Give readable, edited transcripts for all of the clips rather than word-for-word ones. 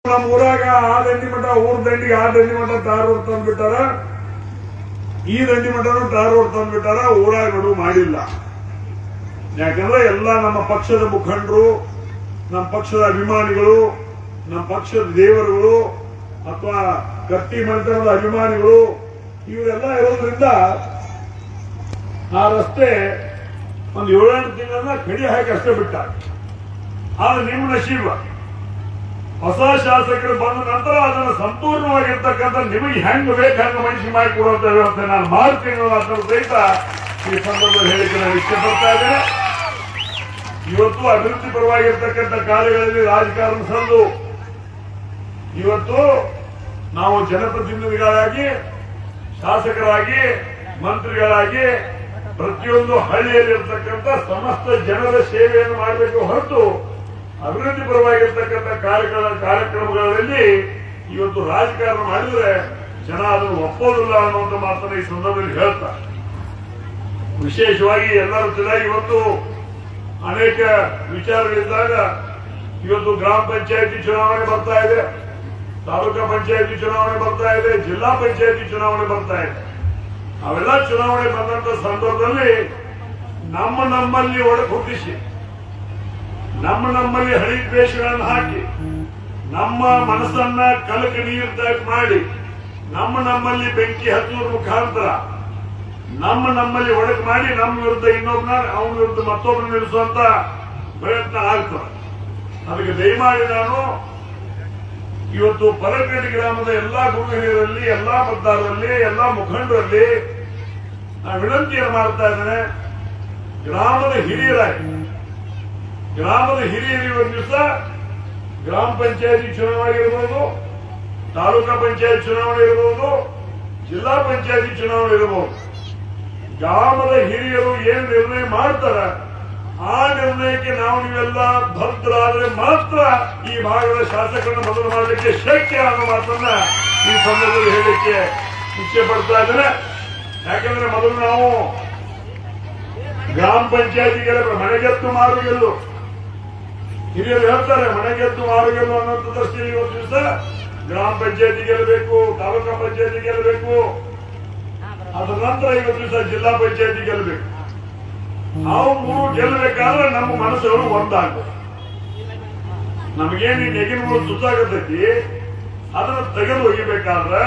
ನಮ್ಮ ಊರಾಗ ಆ ದಂಡಿ ಮಠ ಊರ್ ದಂಡಿಗೆ ಆ ದಂಡಿ ಮಠ ಟಾರ್ ರೋಡ್ ತಂದ್ಬಿಟ್ಟಾರ, ಈ ದಂಡಿ ಮಠನು ಟಾರ್ ರೋಡ್ ತಂದ್ಬಿಟ್ಟಾರ. ಊರಾಗ ಮಾಡಿಲ್ಲ. ಯಾಕಂದ್ರೆ ಎಲ್ಲ ನಮ್ಮ ಪಕ್ಷದ ಮುಖಂಡರು, ನಮ್ಮ ಪಕ್ಷದ ಅಭಿಮಾನಿಗಳು, ನಮ್ಮ ಪಕ್ಷದ ದೇವರುಗಳು ಅಥವಾ ಕತ್ತಿ ಮಂಟಪದ ಅಭಿಮಾನಿಗಳು ಇವರೆಲ್ಲ ಇರೋದ್ರಿಂದ ಆ ರಸ್ತೆ ಒಂದು 7-8 ತಿಂಗಳನ್ನ ಕಡಿ ಹಾಕಿ ಅಷ್ಟೇ ಬಿಟ್ಟ. ಆದ್ರೆ ನಿಮ್ಮ ನಶೀಬ ಹೊಸ ಶಾಸಕರು ಬಂದ ನಂತರ ಅದನ್ನು ಸಂಪೂರ್ಣವಾಗಿರ್ತಕ್ಕಂಥ ನಿಮಗೆ ಹೆಂಗ್ ಬೇಕು ಹಂಗ ಮನುಷ್ಯ ಮಾಡಿ ಕೊಡುವಂತ ವ್ಯವಸ್ಥೆ ನಾನು ಮಾಡ್ತೀನಿ ಅನ್ನೋ ಸಹಿತ ಈ ಸಂದರ್ಭದಲ್ಲಿ ಹೇಳಿಕೆ ನಾನು ಇಷ್ಟಪಡ್ತಾ ಇದ್ದೇನೆ. ಇವತ್ತು ಅಭಿವೃದ್ಧಿ ಪರವಾಗಿರ್ತಕ್ಕಂಥ ಕಾರ್ಯಗಳಲ್ಲಿ ರಾಜಕಾರಣ ಸಂದು ಇವತ್ತು ನಾವು ಜನಪ್ರತಿನಿಧಿಗಳಾಗಿ, ಶಾಸಕರಾಗಿ, ಮಂತ್ರಿಗಳಾಗಿ ಪ್ರತಿಯೊಂದು ಹಳ್ಳಿಯಲ್ಲಿರ್ತಕ್ಕಂಥ ಸಮಸ್ತ ಜನರ ಸೇವೆಯನ್ನು ಮಾಡಬೇಕು ಹೊರತು ಅಭಿವೃದ್ಧಿ ಪರವಾಗಿರ್ತಕ್ಕಂಥ ಕಾರ್ಯಕ್ರಮಗಳಲ್ಲಿ ಇವತ್ತು ರಾಜಕಾರಣ ಮಾಡಿದ್ರೆ ಜನ ಅದನ್ನು ಒಪ್ಪೋದಿಲ್ಲ ಅನ್ನುವಂಥ ಮಾತನ್ನ ಈ ಸಂದರ್ಭದಲ್ಲಿ ಹೇಳ್ತಾರೆ. ವಿಶೇಷವಾಗಿ ಎಲ್ಲರೂ ಚೆನ್ನಾಗಿ ಇವತ್ತು ಅನೇಕ ವಿಚಾರಗಳಿದ್ದಾಗ ಇವತ್ತು ಗ್ರಾಮ ಪಂಚಾಯತಿ ಚುನಾವಣೆ ಬರ್ತಾ ಇದೆ, ತಾಲೂಕಾ ಪಂಚಾಯತಿ ಚುನಾವಣೆ ಬರ್ತಾ ಇದೆ, ಜಿಲ್ಲಾ ಪಂಚಾಯತಿ ಚುನಾವಣೆ ಬರ್ತಾ ಇದೆ. ಅವೆಲ್ಲ ಚುನಾವಣೆ ಬಂದಂತ ಸಂದರ್ಭದಲ್ಲಿ ನಮ್ಮಲ್ಲಿ ಒಡಕುಟ್ಟಿಸಿ, ನಮ್ಮಲ್ಲಿ ಹಳಿ ದ್ವೇಷಗಳನ್ನು ಹಾಕಿ, ನಮ್ಮ ಮನಸ್ಸನ್ನ ಕಲಕ ನೀರು ಟೈಪ್ ಮಾಡಿ, ನಮ್ಮಲ್ಲಿ ಬೆಂಕಿ ಹಚ್ಚುವ ಮುಖಾಂತರ ನಮ್ಮಲ್ಲಿ ಒಡಕು ಮಾಡಿ ನಮ್ಮ ವಿರುದ್ಧ ಇನ್ನೊಬ್ಬನ, ಅವನ ವಿರುದ್ಧ ಮತ್ತೊಬ್ಬನ ನಿಲ್ಲಿಸುವಂತ ಪ್ರಯತ್ನ ಆಗ್ತದೆ. ಅದಕ್ಕೆ ದಯಮಾಡಿ ನಾನು ಇವತ್ತು ಪರಕೇಡಿ ಗ್ರಾಮದ ಎಲ್ಲಾ ಗುರು ಹಿರಿಯರಲ್ಲಿ, ಎಲ್ಲಾ ಮತದಾರರಲ್ಲಿ, ಎಲ್ಲಾ ಮುಖಂಡರಲ್ಲಿ ನಾನು ವಿನಂತಿಯನ್ನು ಮಾಡ್ತಾ ಇದ್ದೇನೆ. ಗ್ರಾಮದ ಹಿರಿಯರು ಒಂದು ದಿವಸ ಗ್ರಾಮ ಪಂಚಾಯತಿ ಚುನಾವಣೆ ಇರಬಹುದು, ತಾಲೂಕಾ ಪಂಚಾಯತ್ ಚುನಾವಣೆ ಇರಬಹುದು, ಜಿಲ್ಲಾ ಪಂಚಾಯತಿ ಚುನಾವಣೆ ಇರಬಹುದು. ಗ್ರಾಮದ ಹಿರಿಯರು ಏನು ನಿರ್ಣಯ ಮಾಡ್ತಾರೆ ಆ ನಿರ್ಣಯಕ್ಕೆ ನಾವು ನೀವೆಲ್ಲ ಭದ್ರಾದ್ರೆ ಮಾತ್ರ ಈ ಭಾಗದ ಶಾಸಕರನ್ನು ಬದಲು ಮಾಡಲಿಕ್ಕೆ ಶಕ್ಯ ಅನ್ನೋ ಮಾತನ್ನ ಈ ಸಂದರ್ಭದಲ್ಲಿ ಹೇಳಲಿಕ್ಕೆ ಇಚ್ಛೆ ಪಡ್ತಾ ಇದ್ದೇನೆ. ಯಾಕಂದ್ರೆ ಮೊದಲು ನಾವು ಗ್ರಾಮ ಪಂಚಾಯತಿಗೆ ಮನೆಗೆತ್ತು ಮಾರುಗೆಲ್ಲು ಹಿರಿಯರು ಹೇಳ್ತಾರೆ, ಮನೆಗೆದ್ದು ಮಾರುಗೆಲ್ಲು ಅನ್ನೋಂಥ ದೃಷ್ಟಿಯಲ್ಲಿ ಇವತ್ತು ದಿವಸ ಗ್ರಾಮ ಪಂಚಾಯತಿ ಗೆಲ್ಲಬೇಕು, ತಾಲೂಕಾ ಪಂಚಾಯತಿ ಗೆಲ್ಲಬೇಕು, ಅದರ ನಂತರ ಇವತ್ತು ದಿವಸ ಜಿಲ್ಲಾ ಪಂಚಾಯತಿ ಗೆಲ್ಲಬೇಕು. ನಾವು ಮೂರು ಗೆಲ್ಲಬೇಕಾದ್ರೆ ನಮ್ಮ ಮನಸ್ಸುಗಳು ಒಂದಾಗಬೇಕು. ನಮಗೇನು ನೆಗಿನ ಸುತ್ತಾಗತೈತಿ ಅದನ್ನ ತೆಗೆದು ಒಯ್ಯಬೇಕಾದ್ರೆ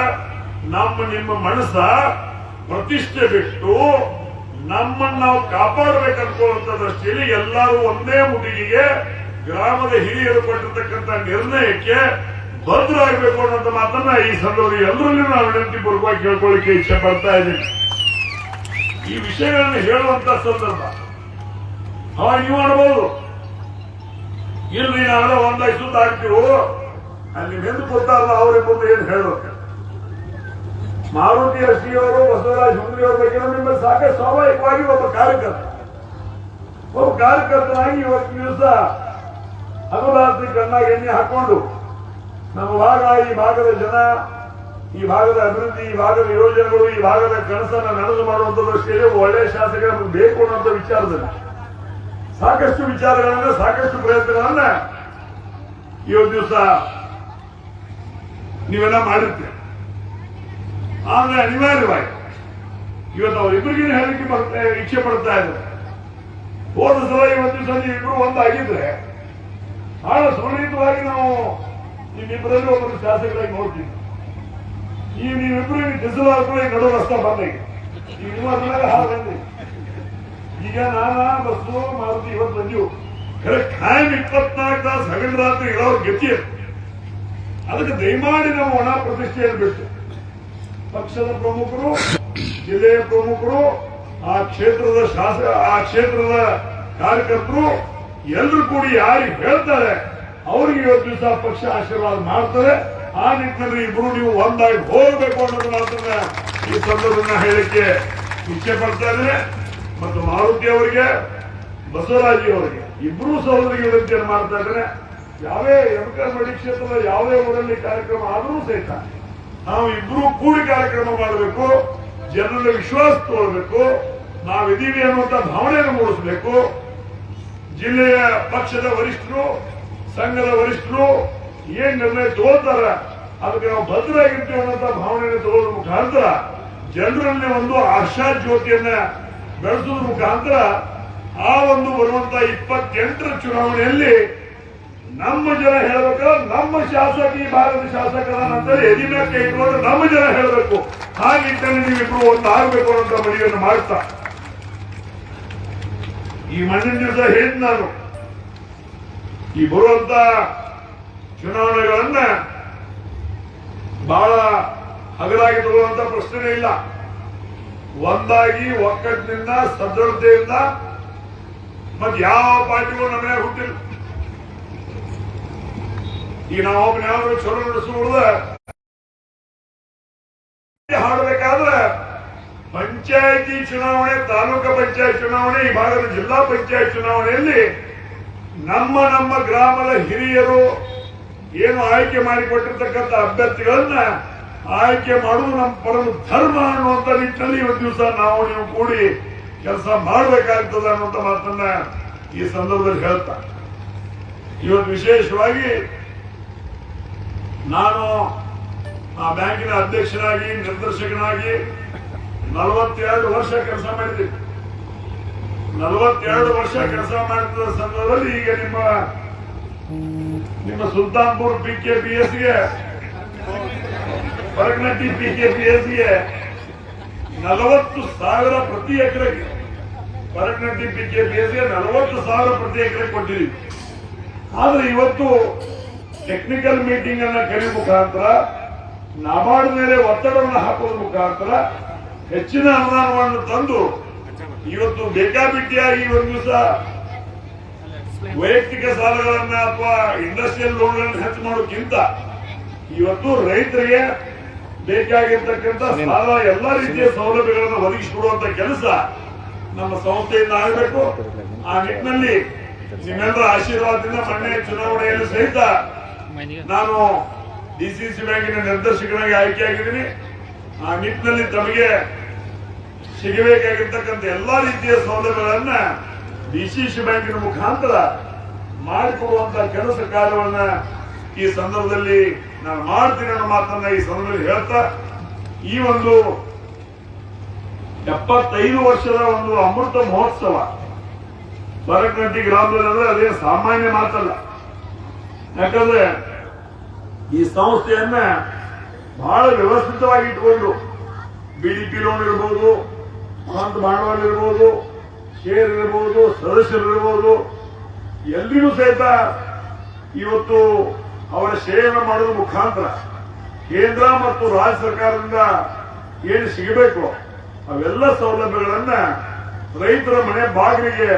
ನಿಮ್ಮ ಮನಸ್ಸ ಪ್ರತಿಷ್ಠೆ ಬಿಟ್ಟು ನಮ್ಮನ್ನು ನಾವು ಕಾಪಾಡಬೇಕಂತ ದೃಷ್ಟಿಯಲ್ಲಿ ಎಲ್ಲರೂ ಒಂದೇ ಮುಗಿಗೆ ಗ್ರಾಮದ ಹಿರಿಯರು ಕೊಟ್ಟಿರ್ತಕ್ಕಂಥ ನಿರ್ಣಯಕ್ಕೆ ಬದ್ಧರಾಗಬೇಕು ಅನ್ನೋಂಥ ಮಾತನ್ನ ಈ ಸಂದರ್ಭದಲ್ಲಿ ಎಲ್ಲರಲ್ಲೂ ನಾವು ವಿನಂತಿ ಪೂರ್ವಕವಾಗಿ ಕೇಳ್ಕೊಳ್ಳಿಕ್ಕೆ ಇಚ್ಛೆ ಪಡ್ತಾ ಇದ್ದೀನಿ. ಈ ವಿಷಯಗಳನ್ನು ಹೇಳುವಂತ ಸಂದರ್ಭ ಅವಾಗ ನೀವು ಅನ್ಬೋದು, ಇಲ್ಲಿ ನಾವೆಲ್ಲ ಒಂದಾಗಿ ಸುತ್ತ ಆಗ್ತೀವೋ ಅಲ್ಲಿ ನೆಂದು ಕೊಡ್ತಾರಲ್ಲ ಅವರೆಂಬುದು ಏನು ಹೇಳಬೇಕು. ಮಾರುತಿ ಅಶ್ವಿಯವರು, ಬಸವರಾಜ ಹುಂದ್ರಿಯವರ ಬಗ್ಗೆ ನಿಮ್ಮಲ್ಲಿ ಸಾಕಷ್ಟು ಸ್ವಾಭಾವಿಕವಾಗಿ ಒಬ್ಬ ಕಾರ್ಯಕರ್ತನಾಗಿ ಇವತ್ತಿನ ದಿವಸ ಅನುರಾತ್ರಿ ಕಣ್ಣಾಗಿ ಎಣ್ಣೆ ಹಾಕೊಂಡು ನಮ್ಮ ಈ ಭಾಗದ ಜನ, ಈ ಭಾಗದ ಅಭಿವೃದ್ಧಿ, ಈ ಭಾಗದ ಯೋಜನೆಗಳು, ಈ ಭಾಗದ ಕನಸನ್ನ ನನಸು ಮಾಡುವಂತ ದೃಷ್ಟಿಯಲ್ಲಿ ಒಳ್ಳೆಯ ಶಾಸಕ ನಮಗೆ ಬೇಕು ಅನ್ನುವಂಥ ವಿಚಾರದಲ್ಲಿ ಸಾಕಷ್ಟು ವಿಚಾರಗಳನ್ನ, ಸಾಕಷ್ಟು ಪ್ರಯತ್ನಗಳನ್ನ ಇವತ್ತು ದಿವಸ ನೀವೆಲ್ಲ ಮಾಡಿರ್ತೀರಿ. ಆದ್ರೆ ಅನಿವಾರ್ಯವಾಗಿ ಇವತ್ತು ಅವರಿಬ್ಬರಿಗೂ ಹೇಳಲಿಕ್ಕೆ ಇಚ್ಛೆ ಪಡ್ತಾ ಇದ್ದಾರೆ. ಹೋದ ಸಲ ಇವತ್ತು ದಿವಸ ನೀವಿಬ್ರು ಒಂದಾಗಿದ್ರೆ ಬಹಳ ಸುರಳಿತವಾಗಿ ನಾವು ನಿಮ್ಮಿಬ್ಬರಲ್ಲಿ ಒಬ್ಬರು ಶಾಸಕರಾಗಿ ನೋಡ್ತೀವಿ. ಈ ನೀವಿಬ್ರು ಡಿಸಲ್ ನಡು ರಸ್ತೆ ಬಂದಾಗಿ ಈಗ ನಿಮ್ಮ ಹಾಗೆ ಈಗ ಬಸ್ಸು ಮಾರುತಿ ಇವತ್ತು ಬಂದೀವು ಖಾಯಂ 24 ತಾಸು ಹಗಲು ರಾತ್ರಿ ಇರೋರು ಗತಿ. ಅದಕ್ಕೆ ದಯಮಾಡಿ ನಾವು ಒಣ ಪ್ರತಿಷ್ಠೆಯನ್ನು ಬಿಟ್ಟು ಪಕ್ಷದ ಪ್ರಮುಖರು, ಜಿಲ್ಲೆಯ ಪ್ರಮುಖರು, ಆ ಕ್ಷೇತ್ರದ ಕಾರ್ಯಕರ್ತರು ಎಲ್ಲರೂ ಕೂಡಿ ಯಾರಿಗೆ ಹೇಳ್ತಾರೆ ಅವ್ರಿಗೆ ಇವತ್ತು ದಿವಸ ಪಕ್ಷ ಆಶೀರ್ವಾದ ಮಾಡ್ತಾರೆ. ಆ ನಿಟ್ಟಿನಲ್ಲಿ ಇಬ್ರು ನೀವು ಒಂದಾಗಿ ಹೋಗಬೇಕು ಅನ್ನೋದು ಮಾತನ್ನ ಈ ಸಂದರ್ಭದಲ್ಲಿ ಹೇಳಲಿಕ್ಕೆ ಇಚ್ಛೆ ಪಡ್ತಾ ಇದ್ದೇನೆ. ಮತ್ತು ಮಾರುತಿ ಅವರಿಗೆ, ಬಸವರಾಜಿ ಅವರಿಗೆ ಇಬ್ಬರೂ ಸಹೋದರಿಗೆ ವಿನಂತಿಯನ್ನು ಮಾಡ್ತಾ ಇದ್ದೇನೆ. ಯಾವೇ ಎಮಕರಮಡಿ ಕ್ಷೇತ್ರದ ಯಾವುದೇ ಊರಲ್ಲಿ ಕಾರ್ಯಕ್ರಮ ಆದರೂ ಸಹಿತ ನಾವು ಇಬ್ಬರೂ ಕೂಡಿ ಕಾರ್ಯಕ್ರಮ ಮಾಡಬೇಕು, ಜನರ ವಿಶ್ವಾಸ ತೋರಬೇಕು, ನಾವಿದ್ದೀವಿ ಅನ್ನುವಂಥ ಭಾವನೆಯನ್ನು ಮೂಡಿಸಬೇಕು. ಜಿಲ್ಲೆಯ ಪಕ್ಷದ ವರಿಷ್ಠರು, ಸಂಘದ ವರಿಷ್ಠರು, ಏನ್ ನಿರ್ಣಯ ತಗೋತಾರ ಅದಕ್ಕೆ ನಾವು ಭದ್ರಾಗಿರ್ತೀವಿ ಅನ್ನೋ ಭಾವನೆಯನ್ನು ತಗೊಳ್ಳೋದ್ರ ಮುಖಾಂತರ ಜನರಲ್ಲಿ ಒಂದು ಆಶಾ ಜ್ಯೋತಿಯನ್ನ ಬೆಳೆಸೋದ್ರ ಮುಖಾಂತರ ಆ ಒಂದು ಬರುವಂತ 28ರ ಚುನಾವಣೆಯಲ್ಲಿ ನಮ್ಮ ಜನ ಹೇಳಬೇಕ ನಮ್ಮ ಶಾಸಕ ಈ ಭಾಗದ ಶಾಸಕರ ನಂತರ ಎದಿನ ಕೈ ಇಟ್ಕೊಂಡು ನಮ್ಮ ಜನ ಹೇಳಬೇಕು ಹಾಗಿಟ್ಟಲ್ಲಿ ನೀವಿಬ್ರು ಒಂದು ಆಗ್ಬೇಕು ಅನ್ನೋ ಮನೆಯನ್ನು ಮಾಡ್ತಾ ಈ ಮಣ್ಣಿನ ದಿವಸ ಹೇಳಿದ್ ನಾನು ಈ ಬರುವಂತ ಚುನಾವಣೆಗಳನ್ನ ಬಹಳ ಹಗಲಾಗಿ ತಗೊಳ್ಳುವಂತ ಪ್ರಶ್ನೆ ಇಲ್ಲ. ಒಂದಾಗಿ ಒಕ್ಕಟ್ಟಿನಿಂದ ಸದೃಢತೆಯಿಂದ ಮತ್ ಯಾವ ಪಾರ್ಟಿಗಳು ನಮ್ಮನೆ ಹುಟ್ಟಿಲ್ಲ. ಈಗ ನಾವೊಬ್ಬನ ಯಾವ್ದಾದ್ರು ಚಲೋ ನಡೆಸುವುದ ಹಾಡಬೇಕಾದ್ರೆ ಪಂಚಾಯತಿ ಚುನಾವಣೆ, ತಾಲೂಕಾ ಪಂಚಾಯತ್ ಚುನಾವಣೆ, ಈ ಭಾಗದ ಜಿಲ್ಲಾ ಪಂಚಾಯತ್ ಚುನಾವಣೆಯಲ್ಲಿ ನಮ್ಮ ಗ್ರಾಮದ ಹಿರಿಯರು ಏನು ಆಯ್ಕೆ ಮಾಡಿಕೊಟ್ಟಿರ್ತಕ್ಕಂಥ ಅಭ್ಯರ್ಥಿಗಳನ್ನ ಆಯ್ಕೆ ಮಾಡುವುದು ನಮ್ಮ ಪರಮ ಧರ್ಮ ಅನ್ನುವಂತ ನಿಟ್ಟಿನಲ್ಲಿ ಇವತ್ತು ದಿವಸ ನಾವು ನೀವು ಕೂಡಿ ಕೆಲಸ ಮಾಡಬೇಕಾಗ್ತದೆ ಅನ್ನುವಂತ ಮಾತನ್ನ ಈ ಸಂದರ್ಭದಲ್ಲಿ ಹೇಳ್ತಾ ಇವತ್ತು ವಿಶೇಷವಾಗಿ ನಾನು ಆ ಬ್ಯಾಂಕಿನ ಅಧ್ಯಕ್ಷನಾಗಿ ನಿರ್ದೇಶಕನಾಗಿ 42 ವರ್ಷ ಕೆಲಸ ಮಾಡಿದ್ದೀನಿ. 42 ವರ್ಷ ಕೆಲಸ ಮಾಡಿದ ಸಂದರ್ಭದಲ್ಲಿ ಈಗ ನಿಮ್ಮ ಸುಲ್ತಾನ್ಪುರ್ PKPSಗೆ ಪರಗನಟ್ಟಿ PKPSಗೆ 40,000 ಪ್ರತಿ ಎಕರೆಗೆ ಪರಗನಟ್ಟಿ PKPSಗೆ 40,000 ಪ್ರತಿ ಎಕರೆ ಕೊಟ್ಟಿದ್ದೀವಿ. ಆದ್ರೆ ಇವತ್ತು ಟೆಕ್ನಿಕಲ್ ಮೀಟಿಂಗ್ ಅನ್ನ ಕರೆಯುವ ಮುಖಾಂತರ ನಾಬಾರ್ಡ್ ಮೇಲೆ ಒತ್ತಡವನ್ನು ಹಾಕೋದ್ರ ಮುಖಾಂತರ ಹೆಚ್ಚಿನ ಅನುದಾನವನ್ನು ತಂದು ಇವತ್ತು ಬೇಕಾಬಿಟ್ಟಿಯಾಗಿ ಒಂದು ದಿವಸ ವೈಯಕ್ತಿಕ ಸಾಲಗಳನ್ನ ಅಥವಾ ಇಂಡಸ್ಟ್ರಿಯಲ್ ಲೋನ್ಗಳನ್ನು ಹೆಚ್ಚು ಮಾಡೋಕ್ಕಿಂತ ಇವತ್ತು ರೈತರಿಗೆ ಬೇಕಾಗಿರ್ತಕ್ಕಂಥ ಸಾಲ ಎಲ್ಲಾ ರೀತಿಯ ಸೌಲಭ್ಯಗಳನ್ನು ಒದಗಿಸಿಕೊಡುವಂತ ಕೆಲಸ ನಮ್ಮ ಸಂಸ್ಥೆಯಿಂದ ಆಗಬೇಕು. ಆ ನಿಟ್ಟಿನಲ್ಲಿ ನಿಮ್ಮೆಲ್ಲರ ಆಶೀರ್ವಾದದಿಂದ ಮೊನ್ನೆ ಚುನಾವಣೆಯಲ್ಲಿ ಸಹಿತ ನಾನು DCC ಬ್ಯಾಂಕಿನ ನಿರ್ದೇಶಕನಾಗಿ ಆಯ್ಕೆಯಾಗಿದ್ದೀನಿ. ಆ ನಿಟ್ಟಿನಲ್ಲಿ ತಮಗೆ ಸಿಗಬೇಕಾಗಿರ್ತಕ್ಕಂಥ ಎಲ್ಲಾ ರೀತಿಯ ಸೌಲಭ್ಯಗಳನ್ನ DCC ಬ್ಯಾಂಕಿನ ಮುಖಾಂತರ ಮಾಡಿಕೊಡುವಂತ ಕೆಲಸ ಕಾರ್ಯವನ್ನ ಈ ಸಂದರ್ಭದಲ್ಲಿ ನಾನು ಮಾಡ್ತೀನಿ ಅನ್ನೋ ಮಾತನ್ನ ಈ ಸಂದರ್ಭದಲ್ಲಿ ಹೇಳ್ತಾ ಈ ಒಂದು 75 ವರ್ಷದ ಒಂದು ಅಮೃತ ಮಹೋತ್ಸವ ಬರಕನಟ್ಟಿ ಗ್ರಾಮದಲ್ಲಿ ಅದೇ ಸಾಮಾನ್ಯ ಮಾತಲ್ಲ. ಯಾಕಂದ್ರೆ ಈ ಸಂಸ್ಥೆಯನ್ನ ಬಹಳ ವ್ಯವಸ್ಥಿತವಾಗಿ ಇಟ್ಕೊಂಡು BDP ಲೋನ್ ಇರ್ಬೋದು, ಸ್ವಂತ ಬಂಡವಾಳ ಇರ್ಬೋದು, ಶೇರ್ ಇರ್ಬೋದು, ಸದಸ್ಯರಿರ್ಬೋದು, ಎಲ್ರಿಗೂ ಸಹಿತ ಇವತ್ತು ಅವರ ಸೇವೆ ಮಾಡೋದ್ರ ಮುಖಾಂತರ ಕೇಂದ್ರ ಮತ್ತು ರಾಜ್ಯ ಸರ್ಕಾರದಿಂದ ಏನು ಸಿಗಬೇಕು ಅವೆಲ್ಲ ಸೌಲಭ್ಯಗಳನ್ನ ರೈತರ ಮನೆ ಬಾಗಿಲಿಗೆ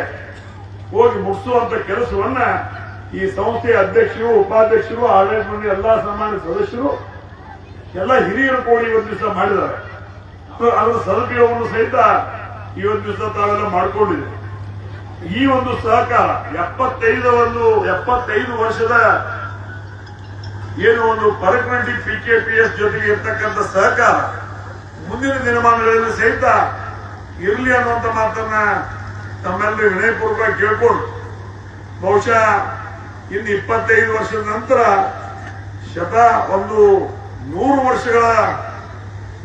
ಹೋಗಿ ಮುಗಿಸುವಂತ ಕೆಲಸವನ್ನ ಈ ಸಂಸ್ಥೆಯ ಅಧ್ಯಕ್ಷರು, ಉಪಾಧ್ಯಕ್ಷರು, ಆಡಳಿತ ಮಂಡಳಿ ಎಲ್ಲಾ ಸಾಮಾನ್ಯ ಸದಸ್ಯರು ಎಲ್ಲ ಹಿರಿಯರು ಕೂಡಿ ಇವತ್ತು ದಿವಸ ಮಾಡಿದ್ದಾರೆ. ಅದರ ಸದುಪಯೋಗವನ್ನು ಸಹಿತ ಇವತ್ತು ದಿವಸ ತಾವೆಲ್ಲ ಮಾಡಿಕೊಂಡಿದೆ. ಈ ಒಂದು ಸಹಕಾರ 75 ವರ್ಷದ ಏನು ಒಂದು ಪರಕನಟ್ಟಿ PKPS ಜೊತೆಗೆ ಇರ್ತಕ್ಕಂಥ ಸಹಕಾರ ಮುಂದಿನ ದಿನಮಾನಗಳಲ್ಲಿ ಸಹಿತ ಇರಲಿ ಅನ್ನುವಂತ ಮಾತನ್ನ ತಮ್ಮೆಲ್ಲರೂ ವಿನಯಪೂರ್ವಕ ಕೇಳ್ಕೊಂಡು ಬಹುಶಃ ಇನ್ನು 25 ವರ್ಷದ ನಂತರ ಒಂದು 100 ವರ್ಷಗಳ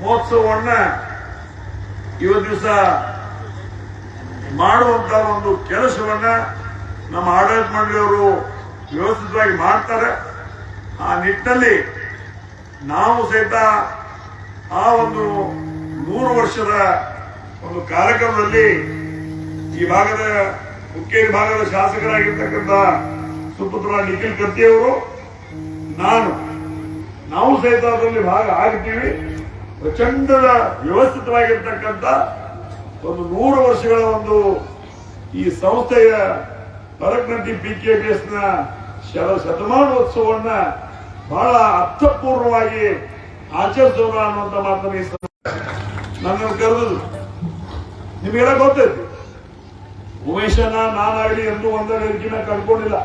ಮಹೋತ್ಸವವನ್ನ ಇವತ್ತು ದಿವಸ ಮಾಡುವಂತ ಒಂದು ಕೆಲಸವನ್ನ ನಮ್ಮ ಆಡಳಿತ ಮಂಡಳಿಯವರು ವ್ಯವಸ್ಥಿತವಾಗಿ ಮಾಡ್ತಾರೆ. ಆ ನಿಟ್ಟಿನಲ್ಲಿ ನಾವು ಸಹಿತ ಆ ಒಂದು 100 ವರ್ಷದ ಒಂದು ಕಾರ್ಯಕ್ರಮದಲ್ಲಿ ಈ ಭಾಗದ ಹುಕ್ಕೇರಿ ಭಾಗದ ಶಾಸಕರಾಗಿರ್ತಕ್ಕಂಥ ಸುಪುತ್ರ ನಿಖಿಲ್ ಕತ್ತಿಯವರು ನಾವು ಸಹಿತ ಅದರಲ್ಲಿ ಭಾಗ ಆಗ್ತೀವಿ. ಪ್ರಚಂಡದ ವ್ಯವಸ್ಥಿತವಾಗಿರ್ತಕ್ಕಂಥ ಒಂದು 100 ವರ್ಷಗಳ ಒಂದು ಈ ಸಂಸ್ಥೆಯ ಪರಕನಟ್ಟಿ PKPS ನ ಶತಮಾನೋತ್ಸವವನ್ನ ಬಹಳ ಅರ್ಥಪೂರ್ಣವಾಗಿ ಆಚರಿಸೋಣ ಅನ್ನುವಂತ ಮಾತನ್ನು ಈ ನನ್ನನ್ನು ಕರೆದು ನಿಮಗೆಲ್ಲ ಗೊತ್ತೈತಿ. ಉಮೇಶನ ನಾನಾಗಲಿ ಎಂದು ಒಂದೇ ವೇದಿಕೆನ ಕಳ್ಕೊಂಡಿಲ್ಲ.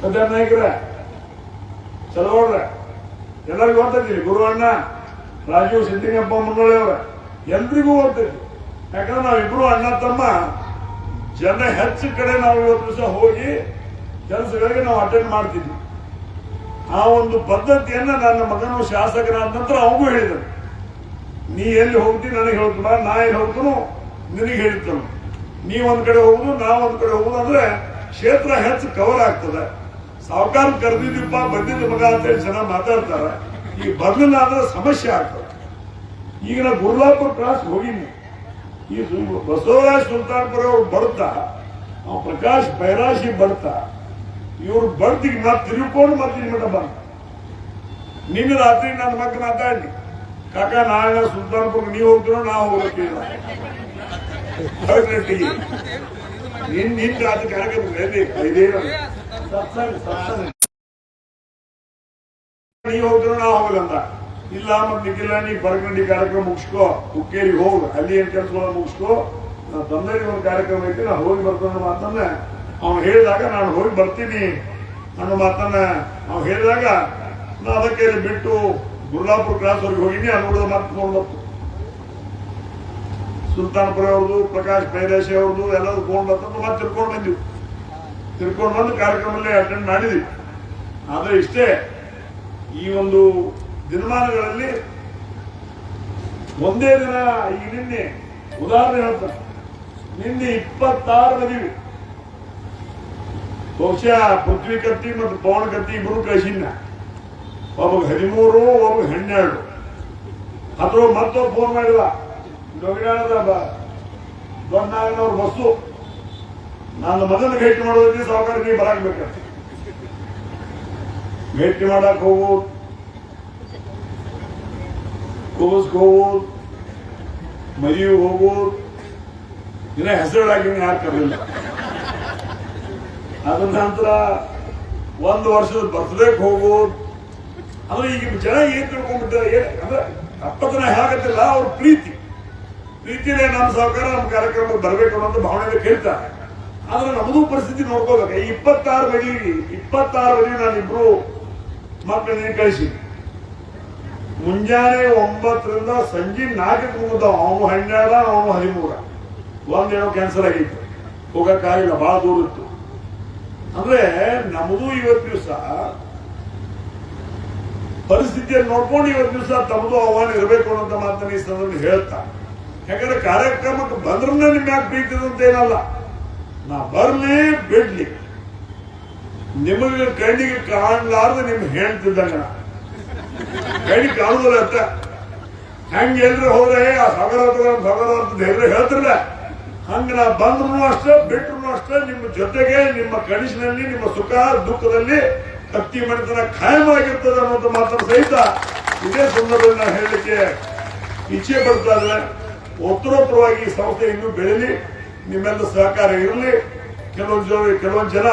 ಸದ್ಯ ನಾಯಕರೇ, ಚಲೋಡ್ರೆ ಎಲ್ಲರಿಗೂ ಓದ್ತೈತಿ. ಗುರುವಣ್ಣ, ರಾಜೀವ್ ಸಿದ್ದಿಂಗಪ್ಪ ಮುನ್ನೋಳಿ ಅವರ ಎಲ್ರಿಗೂ ಓದ್ತೈತಿ. ಯಾಕಂದ್ರೆ ನಾವಿಬ್ರು ಅಣ್ಣ ತಮ್ಮ ಜನ ಹೆಚ್ಚು ಕಡೆ ನಾವು ಇವತ್ತು ದಿವಸ ಹೋಗಿ ಕೆಲಸಗಳಿಗೆ ನಾವು ಅಟೆಂಡ್ ಮಾಡ್ತಿದ್ವಿ. ಆ ಒಂದು ಪದ್ಧತಿಯನ್ನ ನನ್ನ ಮಗನು ಶಾಸಕರಾದ ನಂತರ ಅವಗೂ ಹೇಳಿದನು. ನೀ ಎಲ್ಲಿ ಹೋಗ್ತೀನಿ ನನಗೆ ಹೇಳ್ತೀನ, ನಾ ಎಲ್ಲಿ ಹೋಗ್ತನು ನಿನಗೆ ಹೇಳ್ತಾನು. ನೀ ಒಂದ್ ಕಡೆ ಹೋಗುದು, ನಾ ಒಂದ್ ಕಡೆ ಹೋಗುದು ಅಂದ್ರೆ ಕ್ಷೇತ್ರ ಹೆಚ್ಚು ಕವರ್ ಆಗ್ತದೆ. ಸಾವುಕಾರ ಕರೆದಿದ್ದೀಪ್ಪ ಬಂದಿದ್ದ ಮಗ ಅಂತೇಳಿ ಚೆನ್ನಾಗಿ ಮಾತಾಡ್ತಾರೆ. ಈಗ ಬರ್ಲಿಲ್ಲ ಅಂದ್ರೆ ಸಮಸ್ಯೆ ಆಗ್ತದೆ. ಈಗ ನಾ ಗುರ್ಲಾಪುರ ಕ್ರಾಸ್ ಹೋಗಿನಿ. ಈ ಬಸವರಾಜ್ ಸುಲ್ತಾನ್ಪುರ ಅವ್ರು ಬರ್ತಾ, ಪ್ರಕಾಶ್ ಬೈರಾಶಿ ಬರ್ತಾ, ಇವ್ರು ಬರ್ತಿಗೆ ನಾ ತಿರುಕೊಂಡು ಮತ್ತೆ ಇಲ್ಲಿ ಮಠ ಬಂದ. ನಿನ್ನೆ ರಾತ್ರಿ ನನ್ನ ಮಗ ಮಾತಾಡಿ, ಕಾಕ ನಾಳೆ ಸುಲ್ತಾನ್ಪುರ ನೀವು ಹೋಗ್ತೀರೋ ನಾ ಹೋಗ್ತೀವಿ. ನಿನ್ನ ರಾತ್ರಿ ಕಾರ್ಯಕ್ರಮ ನೀವು ಹೋಗ್ತೀರೋ ನಾ ಹೋಗಲ್ಲಂತ. ಇಲ್ಲ ಮತ್ತೆ ನಿಖಿಲ ನೀ ಬರಗಂಡಿ ಕಾರ್ಯಕ್ರಮ ಮುಗಿಸ್ಕೋ, ಹುಕ್ಕೇರಿ ಹೋಗು, ಅಲ್ಲಿ ಏನ್ ಕೆಲಸಗಳ ಮುಗಿಸ್ಕೋ, ನಾ ತಂದೆಗೆ ಒಂದು ಕಾರ್ಯಕ್ರಮ ಐತಿ ನಾ ಹೋಗಿ ಬರ್ತಾನೆ ಮಾತನ್ನ ಅವ್ನು ಹೇಳಿದಾಗ ನಾನು ಹೋಗಿ ಬರ್ತೀನಿ ಅನ್ನೋ ಮಾತನ್ನ ಅವ್ನು ಹೇಳಿದಾಗ ನಾ ಅದಕ್ಕೆ ಬಿಟ್ಟು ಗುರ್ಲಾಪುರ ಕ್ರಾಸ್ ವರೆಗೆ ಹೋಗಿನಿ. ನೋಡಿದ ಮತ್ತೆ ನೋಡ್ಬತ್ತು ಸುಲ್ತಾನ್ಪುರ ಅವ್ರದ್ದು, ಪ್ರಕಾಶ್ ಬೈರಾಶಿ ಅವ್ರದ್ದು ಎಲ್ಲರೂ ತಗೊಂಡು ಬರ್ತಂದು ಮತ್ತೆ ತಿರ್ಕೊಂಡು ಬಂದಿವಿ. ತಿರ್ಕೊಂಡು ಬಂದು ಕಾರ್ಯಕ್ರಮದಲ್ಲಿ ಅಟೆಂಡ್ ಮಾಡಿದ್ವಿ. ಆದ್ರೆ ಇಷ್ಟೇ, ಈ ಒಂದು ದಿನಮಾನಗಳಲ್ಲಿ ಒಂದೇ ದಿನ ಈಗ ನಿನ್ನೆ ಉದಾಹರಣೆ ಹೇಳ್ತಾರೆ. ನಿನ್ನೆ 26 ಮದುವೆ, ಬಹುಶಃ ಪೃಥ್ವಿ ಕತ್ತಿ ಮತ್ತು ಪವನ್ ಕತ್ತಿ ಇಬ್ಬರು ಕಳಿಸಿನ. ಒಬ್ಬ 13, ಒಬ್ಬ 12. ಅಥವಾ ಮತ್ತೊಬ್ಬ ಫೋನ್ ಮಾಡಿಲ್ಲ, ಡೊಗಿನಾಳದ ದೊಡ್ಡನಾಗನವ್ರ ಬಸ್ಸು ನನ್ನ ಮಗನ ಭೇಟಿ ಮಾಡೋದಕ್ಕೆ ಸಾವುಕಾರ ನೀ ಬರಾಕ್ಬೇಕಂತ. ಭೇಟಿ ಮಾಡಕ್ ಹೋಗೋದು, ಹೋಗೋದು, ಮದುವೆ ಹೋಗೋದು, ಇನ್ನ ಹೆಸರುಗಳಾಗಿ ಯಾರು ಕರಲಿಲ್ಲ. ಅದ್ರ ನಂತರ 1 ವರ್ಷದ ಬರ್ತ್ಡೇಕ್ ಹೋಗೋದು. ಅಂದ್ರೆ ಈಗ ಜನ ಏನ್ ತಿಳ್ಕೊಂಡ್ಬಿಟ್ಟಾರೆ ಅಂದ್ರೆ ಅಪ್ಪತನ ಹೇಗತ್ತಿಲ್ಲ, ಅವ್ರ ಪ್ರೀತಿಲೇ ನಮ್ಮ ಸಹಕಾರ ನಮ್ಮ ಕಾರ್ಯಕ್ರಮಕ್ಕೆ ಬರಬೇಕು ಅನ್ನೋದು ಭಾವನೆ ಕೇಳ್ತಾರೆ. ಆದ್ರೆ ನಮ್ಮದು ಪರಿಸ್ಥಿತಿ ನೋಡ್ಕೋಬೇಕು. ಈ 26 ಮದುವೆ ನಾನಿಬ್ರು ಮಕ್ಕಳನ್ನ ಕಳಿಸಿ ಮುಂಜಾನೆ 9ರಿಂದ ಸಂಜೆ 4ಕ್ಕೆ ಮುಗಿದವ. ಅವನು 12, ಅವನು 13. ಒಂದೇನೋ ಕ್ಯಾನ್ಸಲ್ ಆಗಿತ್ತು, ಹೋಗಕ್ಕಾಗಿಲ್ಲ, ಬಹಳ ದೂರ ಇತ್ತು. ಅಂದ್ರೆ ನಮ್ಮದು ಇವತ್ತು ದಿವಸ ಪರಿಸ್ಥಿತಿಯನ್ನು ನೋಡ್ಕೊಂಡು ಇವತ್ತು ದಿವಸ ತಮ್ಮದು ಆಹ್ವಾನ ಇರಬೇಕು ಅನ್ನೋ ಮಾತನ್ನ ಈ ಸಂದರ್ಭ ಹೇಳ್ತಾ. ಯಾಕಂದ್ರೆ ಕಾರ್ಯಕ್ರಮಕ್ಕೆ ಬಂದ್ರೆ ನಿಮ್ ಯಾಕೆ ಪ್ರೀತಿದಂತ ಏನಲ್ಲ, ನಾ ಬರ್ಲಿ ಬಿಡ್ಲಿ ನಿಮಗೆ ಕಣ್ಣಿಗೆ ಕಾಣಲಾರ್ದು ನಿಮ್ ಹೇಳ್ತಿದ್ದಂಗ ಕಣ್ಣಿಗೆ ಕಾಣುದಿಲ್ಲ ಅಂತ. ಹಂಗೆ ಎಲ್ರು ಹೋದ್ರೆ ಆ ಸಾಗರ ಅಂತ ಧೈರ್ಯ ಹೇಳ್ತಿರ್ಲ. ಹಂಗ ನಾ ಬಂದ್ರು ಅಷ್ಟೇ ಬಿಟ್ರು ಅಷ್ಟೇ ನಿಮ್ಮ ಜೊತೆಗೆ, ನಿಮ್ಮ ಕನಸಿನಲ್ಲಿ, ನಿಮ್ಮ ಸುಖ ದುಃಖದಲ್ಲಿ ಕತ್ತಿ ಮಣಿತನ ಖಾಯಂ ಆಗಿರ್ತದೆ ಅನ್ನೋದು ಮಾತನ್ನು ಸಹಿತ ಇದೇ ಸಂದರ್ಭದಲ್ಲಿ ನಾನು ಹೇಳಲಿಕ್ಕೆ ಇಚ್ಛೆ ಪಡ್ತಾ ಇದ್ರೆ. ಉತ್ತರೋತ್ತರವಾಗಿ ಸಂಸ್ಥೆ ಇನ್ನೂ ಬೆಳೀಲಿ, ನಿಮ್ಮೆಲ್ಲ ಸಹಕಾರ ಇರಲಿ. ಕೆಲವೊಂದು ಜನ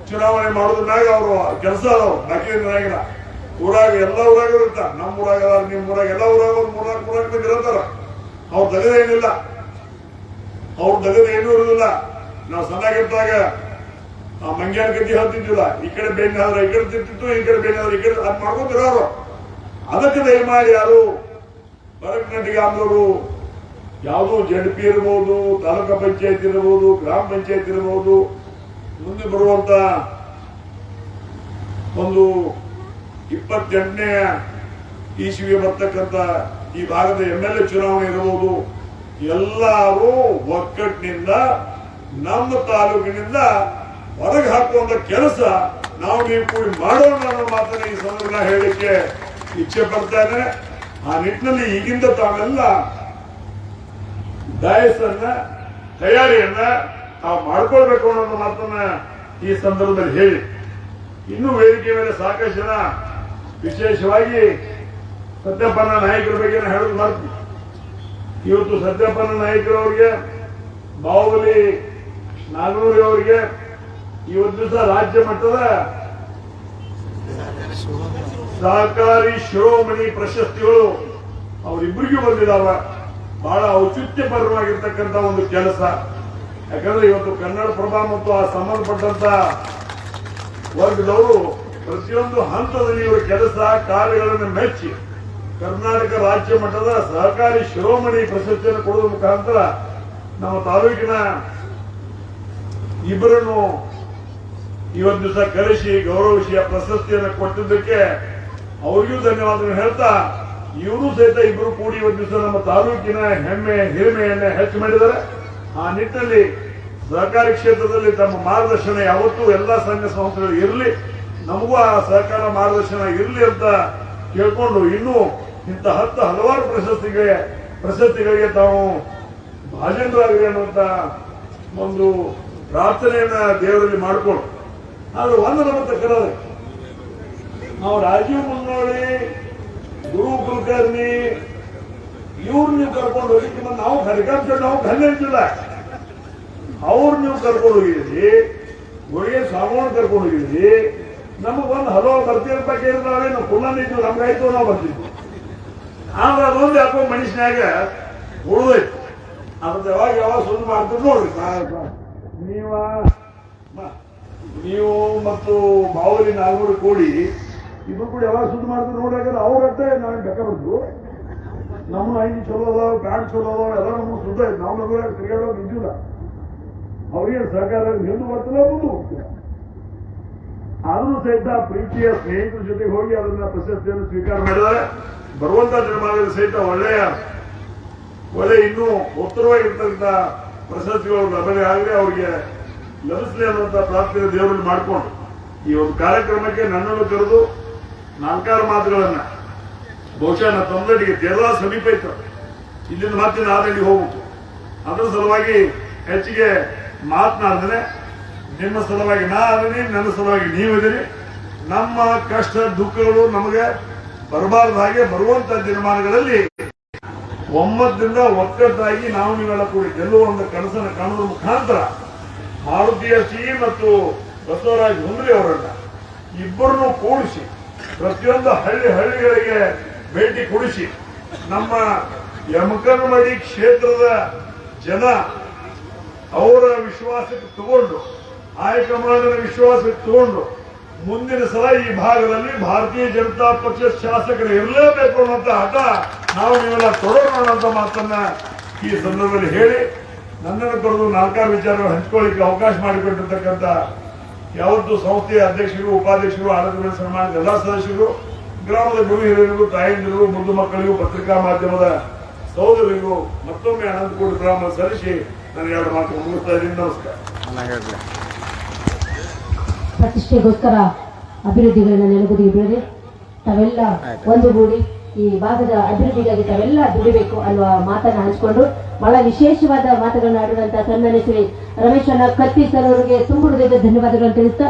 ಚುನಾವಣೆ ಮಾಡೋದ್ರಾಗ ಅವರು ಕೆಲಸ ಅದಾವ, ಬಾಕಿನಾಗಿನ ಊರಾಗ ಎಲ್ಲ ಊರಾಗ ಇರ್ತಾರೆ. ನಮ್ಮ ಊರಾಗ ನಿಮ್ಮ ಊರಾಗ ಎಲ್ಲ ಊರಾಗ ಒಂದು 3-4 ಮಂದಿ ಇರ್ತಾರ. ಅವ್ರ ದಗದೇನಿಲ್ಲ, ಅವ್ರ ದಗದ ಏನೂ ಇರುದಿಲ್ಲ. ನಾವು ಸಣ್ಣಾಗಿದ್ದಾಗ ಮಂಗ್ಯಾನ ಗದ್ದಿ ಹೇಳ್ತಿದ್ದಿಲ್ಲ, ಈ ಕಡೆ ಬೇನೆ ಆದ್ರೆ ಈ ಕಡೆ ತಿಂತಿತ್ತು, ಈ ಕಡೆ ಬೇನೆ ಆದ್ರೆ ಈ ಕಡೆ ಅದ್ ಮಾಡ್ಕೊಂಡಿರೋರು. ಅದಕ್ಕೆ ದಯಮಾಡಿ ಯಾರು ಬರಕನಟ್ಟಿಗೆ ಆದವರು ಯಾವುದೋ ZP ಇರ್ಬೋದು, ತಾಲೂಕಾ ಪಂಚಾಯತ್ ಇರ್ಬೋದು, ಗ್ರಾಮ ಪಂಚಾಯತ್ ಇರ್ಬೋದು, ಮುಂದೆ ಬರುವಂತ ಒಂದು 28ನೇ ಇಸ್ವಿಗೆ ಬರ್ತಕ್ಕಂಥ ಈ ಭಾಗದ MLA ಚುನಾವಣೆ ಇರಬಹುದು. ಎಲ್ಲರೂ ಒಕ್ಕಟ್ಟಿನಿಂದ ನಮ್ಮ ತಾಲೂಕಿನಿಂದ ಹೊರಗೆ ಹಾಕುವಂತ ಕೆಲಸ ನಾವು ನೀವು ಕೂಡಿ ಮಾಡೋಣ ಅನ್ನೋ ಮಾತನ್ನ ಈ ಸಂದರ್ಭ ಹೇಳಲಿಕ್ಕೆ ಇಚ್ಛೆ ಪಡ್ತಾನೆ. ಆ ನಿಟ್ಟಿನಲ್ಲಿ ಈಗಿಂದ ತಾವೆಲ್ಲ ಡಯಸನ್ನ ತಯಾರಿಯನ್ನ ನಾವು ಮಾಡ್ಕೊಳ್ಬೇಕು ಅನ್ನೋ ಮಾತನ್ನ ಈ ಸಂದರ್ಭದಲ್ಲಿ ಹೇಳಿ, ಇನ್ನೂ ವೇದಿಕೆ ಮೇಲೆ ಸಾಕಷ್ಟು ಜನ, ವಿಶೇಷವಾಗಿ ಸತ್ಯಪ್ಪನ ನಾಯಕರ ಬಗ್ಗೆ ಹೇಳೋದು ಮಾಡ್ತೀವಿ. ಇವತ್ತು ಸತ್ಯಪ್ಪನ ನಾಯಕರವರಿಗೆ, ಬಾಹುಬಲಿ ನಾಗನೂರಿ ಅವರಿಗೆ ಇವತ್ತು ದಿವಸ ರಾಜ್ಯ ಮಟ್ಟದ ಸಹಕಾರಿ ಶಿರೋಮಣಿ ಪ್ರಶಸ್ತಿಗಳು ಅವರಿಬ್ಬರಿಗೂ ಬಂದಿದ್ದಾವ. ಬಹಳ ಔಚಿತ್ಯಪರವಾಗಿರ್ತಕ್ಕಂಥ ಒಂದು ಕೆಲಸ. ಯಾಕಂದ್ರೆ ಇವತ್ತು ಕನ್ನಡಪ್ರಭ ಮತ್ತು ಆ ಸಂಬಂಧಪಟ್ಟಂತ ವರ್ಗದವರು ಪ್ರತಿಯೊಂದು ಹಂತದಲ್ಲಿ ಇವರ ಕೆಲಸ ಕಾರ್ಯಗಳನ್ನು ಮೆಚ್ಚಿ ಕರ್ನಾಟಕ ರಾಜ್ಯ ಮಟ್ಟದ ಸಹಕಾರಿ ಶಿರೋಮಣಿ ಪ್ರಶಸ್ತಿಯನ್ನು ಕೊಡುವ ಮುಖಾಂತರ ನಮ್ಮ ತಾಲೂಕಿನ ಇಬ್ಬರನ್ನು ಇವತ್ತು ದಿವಸ ಕರೆಸಿ ಗೌರವಿಸಿ ಆ ಪ್ರಶಸ್ತಿಯನ್ನು ಕೊಟ್ಟಿದ್ದಕ್ಕೆ ಅವ್ರಿಗೂ ಧನ್ಯವಾದ ಹೇಳ್ತಾ, ಇವರು ಸಹಿತ ಇಬ್ಬರು ಕೂಡಿ ಇವತ್ತು ದಿವಸ ನಮ್ಮ ತಾಲೂಕಿನ ಹೆಮ್ಮೆ ಹಿರಿಮೆಯನ್ನ ಹೆಚ್ಚು ಮಾಡಿದ್ದಾರೆ. ಆ ನಿಟ್ಟಿನಲ್ಲಿ ಸಹಕಾರಿ ಕ್ಷೇತ್ರದಲ್ಲಿ ತಮ್ಮ ಮಾರ್ಗದರ್ಶನ ಯಾವತ್ತೂ ಎಲ್ಲ ಸಂಘ ಸಂಸ್ಥೆಗಳು ಇರಲಿ, ನಮಗೂ ಆ ಸಹಕಾರ ಮಾರ್ಗದರ್ಶನ ಇರಲಿ ಅಂತ ಕೇಳ್ಕೊಂಡು, ಇನ್ನೂ ಇಂಥ ಹಲವಾರು ಪ್ರಶಸ್ತಿಗಳಿಗೆ ತಾವು ಭಾಜನರಾಗಲಿ ಅನ್ನುವಂತ ಒಂದು ಪ್ರಾರ್ಥನೆಯನ್ನ ದೇವರಲ್ಲಿ ಮಾಡಿಕೊಂಡು, ಆದ್ರೆ ಒಂದು ನಮ್ಮ ತಕ್ಕರಾದ್ರೆ ನಾವು ರಾಜೀವ್ ಮುನ್ನೋಳಿ, ಗುರು ಕುಲಕರ್ಣಿ ಇವ್ರು ನೀವು ಕರ್ಕೊಂಡು ಹೋಗಿ ನಾವು ನಾವು ಕಲ್ಯಾಣಿಲ್ಲ, ಅವ್ರು ನೀವು ಕರ್ಕೊಂಡು ಹೋಗಿದ್ರಿ, ಗುಳಿಗೆ ಸಾಮೂನ್ ಕರ್ಕೊಂಡು ಹೋಗಿದ್ರಿ. ನಮಗೊಂದು ಹಲವು ಬರ್ತೀರಪ್ಪ ಕೇಳಿದ್ರೆ ನಾವು ಕುಳ್ಳನಿದ್ದು ನಮ್ಗಾಯ್ತು, ನಾವು ಬರ್ತಿದ್ವಿ. ಆದ್ರೆ ಅದೊಂದು ಯಾಕೋ ಮನುಷ್ಯನಾಗ ಉಳಿದೈತಿ. ಅದ್ರ ಯಾವಾಗ ಸುಳ್ಳು ಮಾಡ್ತೀವಿ ನೋಡ್ರಿ. ನೀವು ಮತ್ತು ಬಾವಲಿ ನಾಲ್ವರು ಕೂಡಿ ಇಬ್ರು ಕೂಡ ಯಾವಾಗ ಸುದ್ದಿ ಮಾಡ್ತೀವಿ ನೋಡ್ರಿ. ಅವ್ರಟ್ಟೆ ನಾವು ಬೆಕ್ಕ ಬಂದ್ರು, ನಮ್ಮ ಐದು ಚಲೋ ಅದಾವ, ಪ್ಯಾಂಟ್ ಚಲೋ ಅದಾವ, ಎಲ್ಲ ನಮ್ಗೆ ಸುದ್ದ ಐತೆ. ನಾವು ನಗರ ತಿರುಗಾಡೋದು ನಿಂತಿಲ್ಲ. ಅವ್ರಿಗೆ ಸಹಕಾರ ಹಿಂದೂ ಬರ್ತಿಲ್ಲ, ಮುಂದೆ ಹೋಗ್ತಿಲ್ಲ. ಆದರೂ ಸಹಿತ ಪ್ರೀತಿಯ ಸ್ನೇಹಿತರ ಜೊತೆಗೆ ಹೋಗಿ ಅದನ್ನ ಪ್ರಶಸ್ತಿಯನ್ನು ಸ್ವೀಕಾರ ಮಾಡಿದ್ದಾರೆ. ಬರುವಂತ ದಿನಮಾನದಲ್ಲಿ ಸಹಿತ ಒಳ್ಳೆ ಇನ್ನೂ ಉತ್ತರವಾಗಿರ್ತಕ್ಕಂಥ ಪ್ರಶಸ್ತಿಗಳು ಲಭ್ಯ ಆಗಲಿ, ಅವ್ರಿಗೆ ಲಭಿಸಲಿ ಅನ್ನುವಂಥ ಪ್ರಾರ್ಥನೆ ದೇವರಲ್ಲಿ ಮಾಡಿಕೊಂಡು ಈ ಒಂದು ಕಾರ್ಯಕ್ರಮಕ್ಕೆ ನನ್ನನ್ನು ಕರೆದು ನಾಲ್ಕಾರು ಮಾತುಗಳನ್ನ ಬಹುಶಃ ನನ್ನ ತೊಂದರೆಗೆ ಎಲ್ಲ ಸಮೀಪ ಇತ್ತು, ಇಲ್ಲಿಂದ ಮತ್ತೆ ನಾದಳ್ಳಿ ಹೋಗ್ಬೇಕು. ಅದರ ಸಲುವಾಗಿ ಹೆಚ್ಚಿಗೆ ಮಾತನಾಡಿದ್ರೆ ನಿಮ್ಮ ಸಲುವಾಗಿ ನಾ ಅದೀನಿ, ನನ್ನ ಸಲುವಾಗಿ ನೀವಿದ್ದೀರಿ. ನಮ್ಮ ಕಷ್ಟ ದುಃಖಗಳು ನಮಗೆ ಬರಬಾರ್ದ ಹಾಗೆ ಬರುವಂತ ದಿನಮಾನಗಳಲ್ಲಿ ಒಮ್ಮತದಿಂದ ಒಕ್ಕಟ್ಟಾಗಿ ನಾವು ನೀವೆಲ್ಲ ಕೂಡಿ ಗೆಲ್ಲುವ ಒಂದು ಕನಸನ್ನು ಕಾಣುವ ಮುಖಾಂತರ ಮಾರುತಿಯ ಸಿ ಮತ್ತು ಬಸವರಾಜ್ ಹುಂದ್ರಿ ಅವರನ್ನ ಇಬ್ಬರನ್ನು ಕೂಡಿಸಿ ಪ್ರತಿಯೊಂದು ಹಳ್ಳಿಗಳಿಗೆ ಭೇಟಿ ಕೊಡಿಸಿ ನಮ್ಮ ಯಮಕನಮಡಿ ಕ್ಷೇತ್ರದ ಜನ ಅವರ ವಿಶ್ವಾಸಕ್ಕೆ ತಗೊಂಡು, ಹೈಕಮಾಂಡ್ನ ವಿಶ್ವಾಸಕ್ಕೆ ತಗೊಂಡು ಮುಂದಿನ ಸಲ ಈ ಭಾಗದಲ್ಲಿ ಭಾರತೀಯ ಜನತಾ ಪಕ್ಷ ಶಾಸಕರು ಇರಲೇಬೇಕು ಅನ್ನುವಂತ ಹಠ ನಾವು ನೀವೆಲ್ಲ ತೊಡಗೋಣ ಅಂತ ಮಾತನ್ನ ಈ ಸಂದರ್ಭದಲ್ಲಿ ಹೇಳಿ, ನನ್ನನ್ನು ಕರೆದು ನಾಲ್ಕಾರು ವಿಚಾರಗಳು ಹಂಚ್ಕೊಳ್ಳಿಕ್ಕೆ ಅವಕಾಶ ಮಾಡಿಕೊಟ್ಟಿರ್ತಕ್ಕಂಥ ಯಾವತ್ತು ಸಂಸ್ಥೆಯ ಅಧ್ಯಕ್ಷರು, ಉಪಾಧ್ಯಕ್ಷರು, ಆಡಳಿತ ಸನ್ಮಾನದ ಎಲ್ಲಾ ಸದಸ್ಯರು, ಗ್ರಾಮದ ಗುರು ಹಿರಿಯರಿಗೂ, ತಾಯಂದಿರಿಗೂ, ಮುದ್ದು ಮಕ್ಕಳಿಗೂ, ಪತ್ರಿಕಾ ಮಾಧ್ಯಮದ ಸಹೋದರಿಗೂ ಮತ್ತೊಮ್ಮೆ ಅನಂತ ಕೋಟಿ ಗ್ರಾಮ ಸಲ್ಲಿಸಿ ನಾನು ಎರಡು ಮಾತು ಮುಗಿಸ್ತಾ ಇದ್ದೀನಿ. ನಮಸ್ಕಾರ. ಪ್ರತಿಷ್ಠೆಗೋಸ್ಕರ ಅಭಿವೃದ್ಧಿಗಳನ್ನ ನೆಲಗುದಿಗೆ ಬೀಳದೆ ತಾವೆಲ್ಲ ಒಂದುಗೂಡಿ ಈ ಭಾಗದ ಅಭಿವೃದ್ಧಿಗಾಗಿ ತಾವೆಲ್ಲ ದುಡಿಬೇಕು ಅನ್ನುವ ಮಾತನ್ನ ಹಂಚಿಕೊಂಡು ಬಹಳ ವಿಶೇಷವಾದ ಮಾತುಗಳನ್ನ ಆಡುವಂತಹ ಸನ್ಮಾನ್ಯ ಶ್ರೀ ರಮೇಶ್ ಅಣ್ಣ ಕತ್ತಿ ಸರ್ ಅವರಿಗೆ ತುಂಬ ಹೃದಯದ ಧನ್ಯವಾದಗಳನ್ನು ತಿಳಿಸ್ತಾ